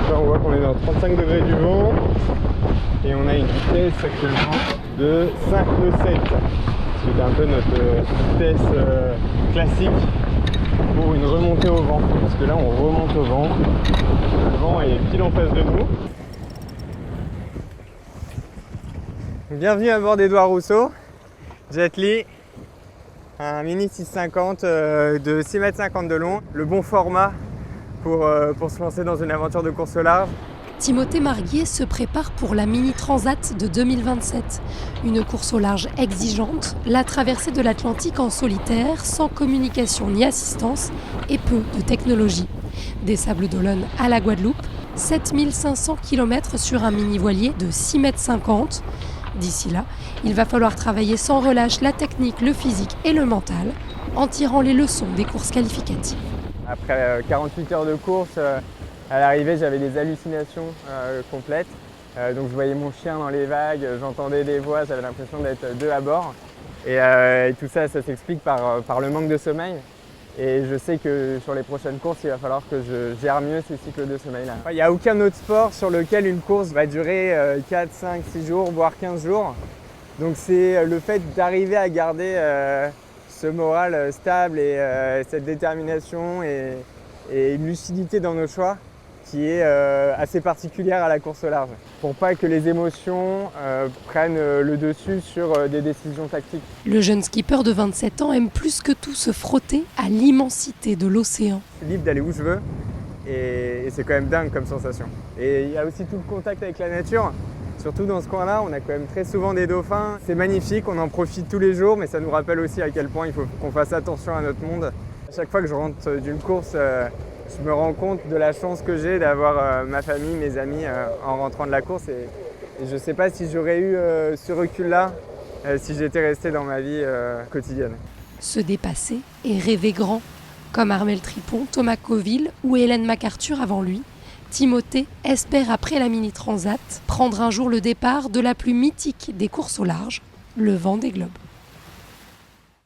Là, on voit qu'on est dans 35 degrés du vent et on a une vitesse actuellement de 5 nœuds 7. C'est un peu notre vitesse classique pour une remontée au vent. Parce que là, on remonte au vent. Le vent est pile en face de nous. Bienvenue à bord d'Edouard Rousseau, Jet Li, un Mini 650 de 6,50 m de long, le bon format pour se lancer dans une aventure de course au large. Timothée Marguier se prépare pour la Mini Transat de 2027. Une course au large exigeante, la traversée de l'Atlantique en solitaire, sans communication ni assistance et peu de technologie. Des Sables-d'Olonne à la Guadeloupe, 7500 km sur un mini-voilier de 6,50 m. D'ici là, il va falloir travailler sans relâche la technique, le physique et le mental, en tirant les leçons des courses qualificatives. Après 48 heures de course, à l'arrivée, j'avais des hallucinations complètes. Donc je voyais mon chien dans les vagues, j'entendais des voix, j'avais l'impression d'être deux à bord. Et tout ça, ça s'explique par le manque de sommeil. Et je sais que sur les prochaines courses, il va falloir que je gère mieux ces cycles de sommeil-là. Il n'y a aucun autre sport sur lequel une course va durer 4, 5, 6 jours, voire 15 jours. Donc c'est le fait d'arriver à garder ce moral stable et cette détermination et une lucidité dans nos choix qui est assez particulière à la course au large, pour pas que les émotions prennent le dessus sur des décisions tactiques. Le jeune skipper de 27 ans aime plus que tout se frotter à l'immensité de l'océan. Je suis libre d'aller où je veux et c'est quand même dingue comme sensation. Et il y a aussi tout le contact avec la nature, surtout dans ce coin-là, on a quand même très souvent des dauphins. C'est magnifique, on en profite tous les jours, mais ça nous rappelle aussi à quel point il faut qu'on fasse attention à notre monde. À chaque fois que je rentre d'une course, je me rends compte de la chance que j'ai d'avoir ma famille, mes amis en rentrant de la course. Et je ne sais pas si j'aurais eu ce recul-là si j'étais resté dans ma vie quotidienne. Se dépasser et rêver grand. Comme Armel Tripon, Thomas Coville ou Hélène MacArthur avant lui, Timothée espère après la Mini Transat prendre un jour le départ de la plus mythique des courses au large, le Vendée Globe.